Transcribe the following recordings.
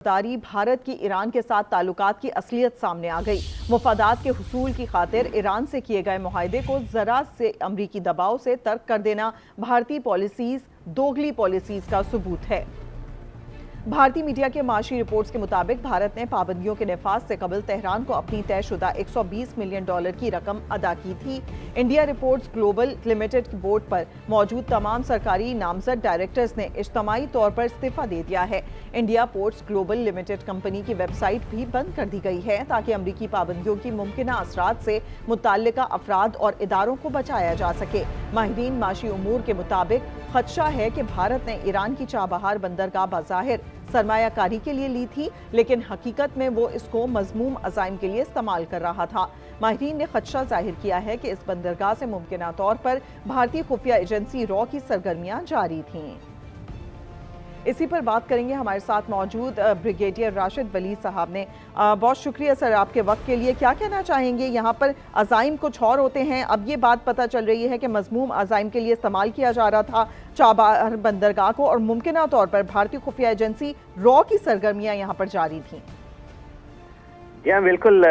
तारी भारत की ईरान के साथ ताल्लुकात की असलियत सामने आ गई। मुफादात के हुसूल की खातिर ईरान से किए गए मुआहदे को जरा से अमरीकी दबाव से तर्क कर देना भारतीय पॉलिसीज दोगली पॉलिसीज का सबूत है। भारतीय मीडिया के माशी रिपोर्ट्स के मुताबिक भारत ने पाबंदियों के नफाज से कबल तेहरान को अपनी तयशुदा $120 मिलियन की रकम अदा की थी। India reports global limited board पर मौजूद तमाम सरकारी नामजद डायरेक्टर्स ने इज्तमाई तौर पर इस्तीफा दे दिया है। India ports global limited company की वेबसाइट भी बंद कर दी गई है ताकि अमरीकी पाबंदियों की मुमकिना असरात से मुतल्लिका अफराद और इदारों को बचाया जा सके। माहिरीन माशी उमूर के मुताबिक खदशा है कि भारत ने ईरान की चाबहार बंदरगाह बाज़ाहिर सरमायाकारी के लिए ली थी, लेकिन हकीकत में वो इसको मज़मूम अज़ाइम के लिए इस्तेमाल कर रहा था। माहिरीन ने खदशा जाहिर किया है कि इस बंदरगाह से मुमकिना तौर पर भारतीय खुफिया एजेंसी रॉ की सरगर्मियां जारी थीं। इसी पर बात करेंगे, हमारे साथ मौजूद ब्रिगेडियर राशिद वली साहब ने। बहुत शुक्रिया सर आपके वक्त के लिए। क्या कहना चाहेंगे? यहाँ पर अज़ाइम कुछ और होते हैं, अब ये बात पता चल रही है कि मज़मूम अज़ाइम के लिए इस्तेमाल किया जा रहा था चाबहार बंदरगाह को, और मुमकिना तौर पर भारतीय खुफिया एजेंसी रॉ की सरगर्मियाँ यहाँ पर जारी थीं। जी हाँ, बिल्कुल,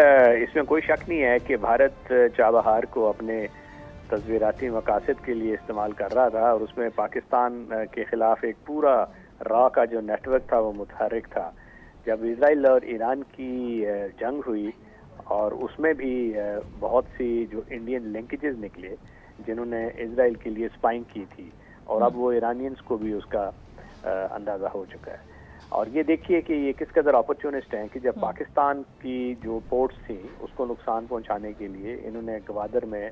इसमें कोई शक नहीं है कि भारत चाबहार को अपने तस्वीराती मकासद के लिए इस्तेमाल कर रहा था, और उसमें पाकिस्तान के खिलाफ एक पूरा रॉ का जो नेटवर्क था वो मुतहर्रिक था। जब इजराइल और ईरान की जंग हुई और उसमें भी बहुत सी जो इंडियन लिंकेजेस निकले जिन्होंने इजराइल के लिए स्पाइंग की थी, और अब वो ईरानियंस को भी उसका अंदाज़ा हो चुका है। और ये देखिए कि ये किस कदर अपॉर्चुनिस्ट हैं कि जब पाकिस्तान की जो पोर्ट्स थी उसको नुकसान पहुंचाने के लिए इन्होंने गवादर में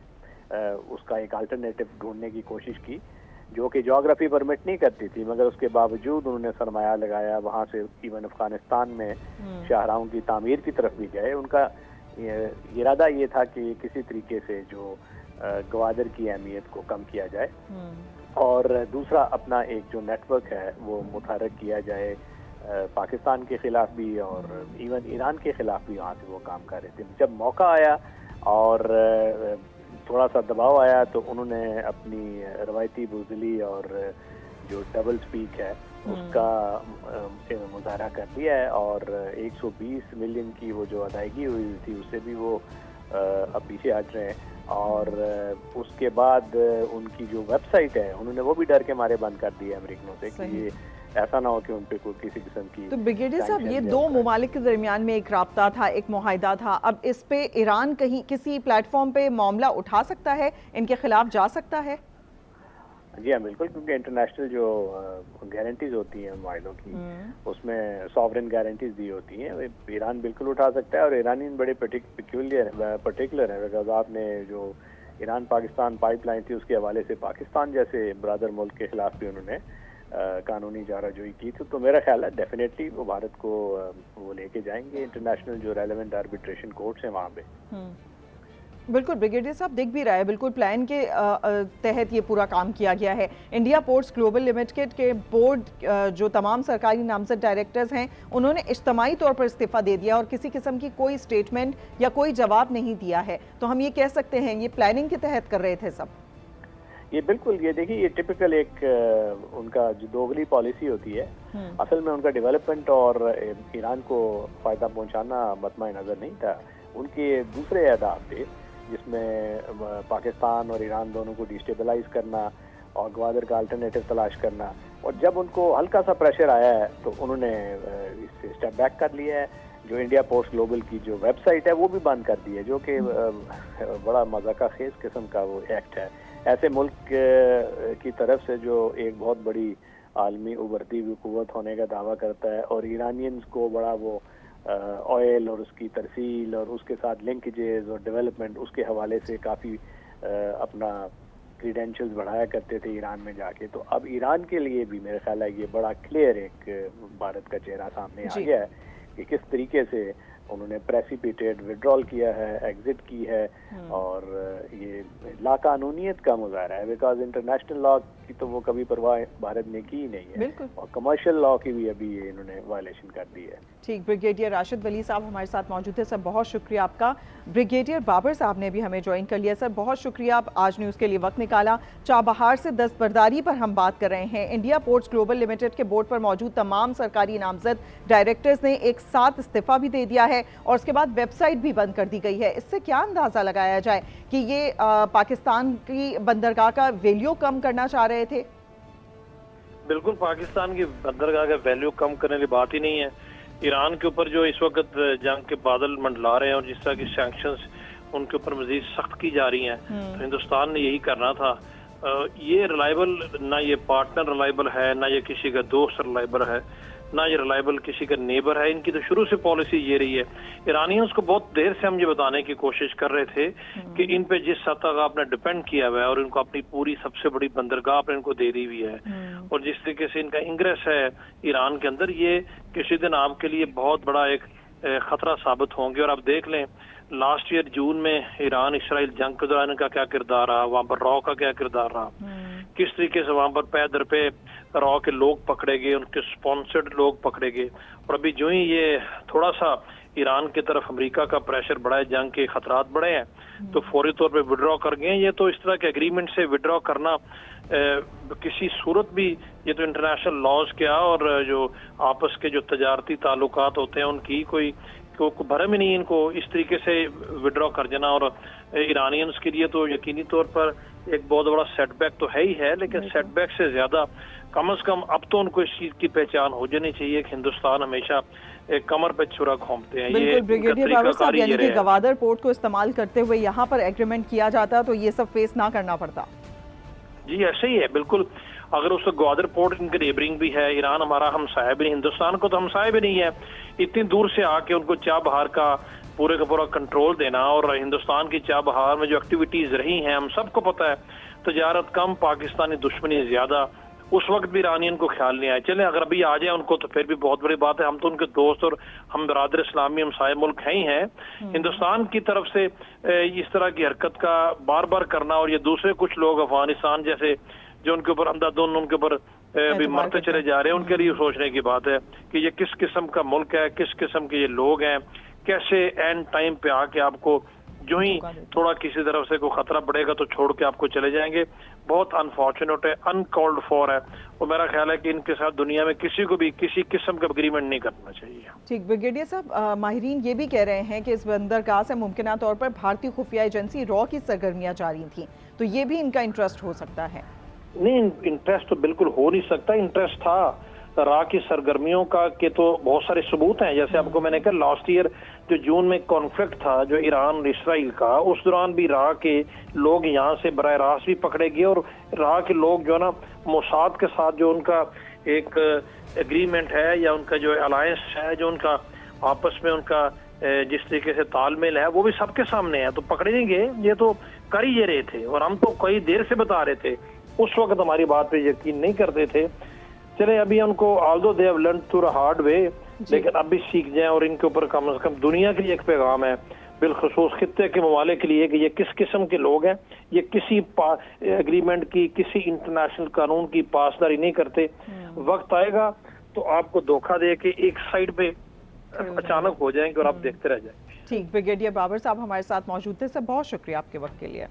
उसका एक अल्टरनेटिव ढूंढने की कोशिश की, जो कि ज्योग्राफी परमिट नहीं करती थी, मगर उसके बावजूद उन्होंने सरमाया लगाया। वहाँ से इवन अफगानिस्तान में शाहराहों की तामीर की तरफ भी गए। उनका इरादा ये था कि किसी तरीके से जो गवादर की अहमियत को कम किया जाए, और दूसरा अपना एक जो नेटवर्क है वो मुतहर्रिक किया जाए पाकिस्तान के खिलाफ भी, और इवन ईरान के खिलाफ भी वहाँ से वो काम कर रहे थे। जब मौका आया और थोड़ा सा दबाव आया तो उन्होंने अपनी रवायती बुज़दिली और जो डबल स्पीक है उसका मुज़ाहरा कर दिया है, और 120 मिलियन की वो जो अदायगी हुई थी उससे भी वो अब पीछे हट रहे हैं। और उसके बाद उनकी जो वेबसाइट है उन्होंने वो भी डर के मारे बंद कर दी है अमेरिकनों से कि ये ऐसा ना हो कि उन पे कोई किसी किस्म की। तो ब्रिगेडियर साहब, ये दो ममालिक के दरमियान में एक राब्ता था, एक मुआहिदा था, अब इस पे ईरान कहीं किसी प्लेटफॉर्म पे मामला उठा सकता है, इनके खिलाफ जा सकता है? जी हाँ, बिल्कुल, क्योंकि इंटरनेशनल जो गारंटीज होती हैं माहिलों की उसमें सॉवरेन गारंटीज दी होती हैं। ईरान बिल्कुल उठा सकता है, और ईरानी बड़े पर्टिकुलर है, बिकॉज आपने जो ईरान पाकिस्तान पाइपलाइन थी उसके हवाले से पाकिस्तान जैसे ब्रदर मुल्क के खिलाफ भी उन्होंने कानूनी चाराजोई की थी। तो मेरा ख्याल है डेफिनेटली वो भारत को वो लेके जाएंगे इंटरनेशनल जो रेलेवेंट आर्बिट्रेशन कोर्ट्स हैं वहाँ पे। बिल्कुल ब्रिगेडियर साहब, दिख भी रहा है बिल्कुल प्लान के तहत ये पूरा काम किया गया है। इंडिया पोर्ट्स ग्लोबल लिमिटेड के बोर्ड जो तमाम सरकारी नामजद डायरेक्टर्स हैं उन्होंने इज्तमाई तौर पर इस्तीफा दे दिया और किसी किस्म की कोई स्टेटमेंट या कोई जवाब नहीं दिया है। तो हम ये कह सकते हैं ये प्लानिंग के तहत कर रहे थे सब? ये बिल्कुल, ये देखिए, ये टिपिकल एक उनका जो दोगली पॉलिसी होती है। असल में उनका डेवलपमेंट और ईरान को फ़ायदा पहुंचाना मतमा नज़र नहीं था। उनके दूसरे अहदाफ थे जिसमें पाकिस्तान और ईरान दोनों को डिस्टेबलाइज करना और गवादर का अल्टरनेटिव तलाश करना। और जब उनको हल्का सा प्रेशर आया है तो उन्होंने इससे स्टेप बैक कर लिया है। जो इंडिया पोस्ट ग्लोबल की जो वेबसाइट है वो भी बंद कर दी है, जो कि बड़ा मज़ाक़ा खेज किस्म का वो एक्ट है ऐसे मुल्क की तरफ से जो एक बहुत बड़ी आलमी उभरती हुई कुव्वत होने का दावा करता है, और ईरानियंस को बड़ा वो ऑयल और उसकी तरसील और उसके साथ लिंकेजेस और डेवलपमेंट उसके हवाले से काफ़ी अपना क्रीडेंशियल्स बढ़ाया करते थे ईरान में जाके। तो अब ईरान के लिए भी मेरा ख्याल है ये बड़ा क्लियर एक भारत का चेहरा सामने आ गया है कि किस तरीके से انہوں نے پریسیپیٹیڈ وڈرال کیا ہے، ایگزٹ کی ہے، اور یہ لاقانونیت کا مظاہرہ ہے، بیکاز انٹرنیشنل لا کی تو وہ کبھی پرواہ بھارت نے کی ہی نہیں ہے، اور کمرشل لا کی بھی ابھی انہوں نے وائلیشن کر دی ہے۔ ٹھیک، بریگیڈیئر راشد ولی صاحب ہمارے ساتھ موجود تھے، سر بہت شکریہ آپ کا۔ بریگیڈیئر بابر صاحب نے بھی ہمیں جوائن کر لیا، سر بہت شکریہ، آپ آج نیوز کے لیے وقت نکالا۔ چابہار سے دستبرداری پر ہم بات کر رہے ہیں۔ انڈیا پورٹس گلوبل لمیٹڈ کے بورڈ پر موجود تمام سرکاری نامزد ڈائریکٹرز نے ایک ساتھ استعفیٰ بھی دے دیا ہے، اور اس کے بعد ویب سائٹ بھی بند کر دی گئی ہے۔ اس سے کیا اندازہ لگایا جائے کہ یہ پاکستان کی بندرگاہ کا ویلیو کم کرنا چاہ رہے تھے؟ بالکل، پاکستان کی بندرگاہ کا ویلیو کم کرنے کی بات ہی نہیں ہے۔ ایران کے اوپر جو اس وقت جنگ کے بادل منڈلا رہے ہیں، اور جس طرح کی سینکشنز ان کے اوپر مزید سخت کی جا رہی ہیں، تو ہندوستان نے یہی کرنا تھا۔ یہ ریلائبل نہ یہ پارٹنر ریلائبل ہے، نہ یہ کسی کا دوست ریلائبل ہے، نہ یہ ریلائبل کسی کا نیبر ہے۔ ان کی تو شروع سے پالیسی یہ رہی ہے۔ ایرانیز کو بہت دیر سے ہم یہ بتانے کی کوشش کر رہے تھے کہ ان پہ جس سطح کا آپ نے ڈیپینڈ کیا ہوا ہے، اور ان کو اپنی پوری سب سے بڑی بندرگاہ آپ نے ان کو دے دی ہوئی ہے، اور جس طریقے سے ان کا انگریس ہے ایران کے اندر، یہ کسی دن آپ کے لیے بہت بڑا ایک خطرہ ثابت ہوں گے۔ اور آپ دیکھ لیں لاسٹ ایئر جون میں ایران اسرائیل جنگ کے دوران ان کا کیا کردار رہا، وہاں پر را کا کیا کردار رہا، کس طریقے سے وہاں پر پے در پہ را کے لوگ پکڑے گئے، ان کے سپانسرڈ لوگ پکڑے گئے۔ اور ابھی جو ہی یہ تھوڑا سا ایران کی طرف امریکہ کا پریشر بڑھا ہے، جنگ کے خطرات بڑھے ہیں، تو فوری طور پہ وڈرا کر گئے ہیں۔ یہ تو اس طرح کے اگریمنٹ سے وڈرا کرنا کسی صورت بھی، یہ تو انٹرنیشنل لاز کیا، اور جو آپس کے جو تجارتی تعلقات ہوتے ہیں ان کی کوئی بھرم ہی نہیں ان کو اس طریقے سے وڈرا کر جانا۔ اور ایرانینز کے لیے تو یقینی طور پر ایک بہت بڑا سیٹ بیک تو ہے ہی ہے، لیکن سیٹ بیک سے زیادہ کم از کم اب تو ان کو اس چیز کی پہچان ہو جانی چاہیے کہ ہندوستان ہمیشہ ایک کمر پہ چھرا گھونپتے ہیں۔ بالکل بریگیڈیئر بابر صاحب، یعنی کہ گوادر پورٹ کو استعمال کرتے ہوئے یہاں پر ایگریمنٹ کیا جاتا تو یہ سب فیس نہ کرنا پڑتا۔ جی ایسے ہی ہے بالکل۔ اگر اس وقت گوادر پورٹ ان کے نیبرنگ بھی ہے، ایران ہمارا ہمسایہ بھی نہیں، ہندوستان کو تو ہمسایہ بھی نہیں ہے، اتنی دور سے آ کے ان کو چابہار کا پورے کا پورا کنٹرول دینا، اور ہندوستان کی چابہار میں جو ایکٹیویٹیز رہی ہیں ہم سب کو پتہ ہے، تجارت کم، پاکستانی دشمنی زیادہ، اس وقت بھی ایرانین کو خیال نہیں آیا۔ چلیں اگر ابھی آ جائیں ان کو تو پھر بھی بہت بڑی بات ہے، ہم تو ان کے دوست اور ہم برادر اسلامی ہمسائے ملک ہیں ہی ہیں۔ ہندوستان کی طرف سے اس طرح کی حرکت کا بار بار کرنا، اور یہ دوسرے کچھ لوگ افغانستان جیسے جو ان کے اوپر اندھا دھند ان کے اوپر بھی مرتے چلے جا رہے ہیں، ان کے لیے سوچنے کی بات ہے کہ یہ کس قسم کا ملک ہے، کس قسم کے یہ لوگ ہیں، کیسے اینڈ ٹائم پہ آ کے آپ کو جو ہی تھوڑا کسی طرف سے کوئی خطرہ پڑے گا تو چھوڑ کے آپ کو چلے جائیں گے۔ بہت انفارچونیٹ ہے، انکالڈ فور ہے، اور میرا خیال ہے کہ ان کے ساتھ دنیا میں کسی کو بھی کسی قسم کا اگریمنٹ نہیں کرنا چاہیے۔ ٹھیک، بریگیڈیئر صاحب، ماہرین یہ بھی کہہ رہے ہیں کہ اس بندرگاہ سے ممکنہ طور پر بھارتی خفیہ ایجنسی را کی سرگرمیاں جاری تھیں، تو یہ بھی ان کا انٹرسٹ ہو سکتا ہے؟ نہیں، انٹرسٹ تو بالکل ہو نہیں سکتا، انٹرسٹ تھا را کی سرگرمیوں کا کہ تو بہت سارے ثبوت ہیں۔ جیسے آپ کو میں نے کہا لاسٹ ایئر جو جون میں کانفلکٹ تھا جو ایران اور اسرائیل کا، اس دوران بھی را کے لوگ یہاں سے براہ راست بھی پکڑے گئے، اور را کے لوگ جو ہے نا موساد کے ساتھ جو ان کا ایک اگریمنٹ ہے یا ان کا جو الائنس ہے، جو ان کا آپس میں ان کا جس طریقے سے تال میل ہے، وہ بھی سب کے سامنے ہے، تو پکڑیں گے۔ یہ تو کر ہی یہ رہے تھے، اور ہم تو کئی دیر سے بتا رہے تھے، اس وقت ہماری بات پہ یقین نہیں کرتے تھے۔ چلے ابھی ان کو although they have learned through a hard way، لیکن اب بھی سیکھ جائیں، اور ان کے اوپر کم از کم دنیا کے لیے ایک پیغام ہے، بالخصوص خطے کے ممالک کے لیے، کہ یہ کس قسم کے لوگ ہیں، یہ کسی اگریمنٹ کی، کسی انٹرنیشنل قانون کی پاسداری نہیں کرتے۔ وقت آئے گا تو آپ کو دھوکہ دے کے ایک سائڈ پہ اچانک ہو جائیں گے، اور آپ دیکھتے رہ جائیں گے۔ ٹھیک، بریگیڈیئر بابر صاحب ہمارے ساتھ موجود تھے، سر بہت شکریہ آپ کے وقت کے لیے۔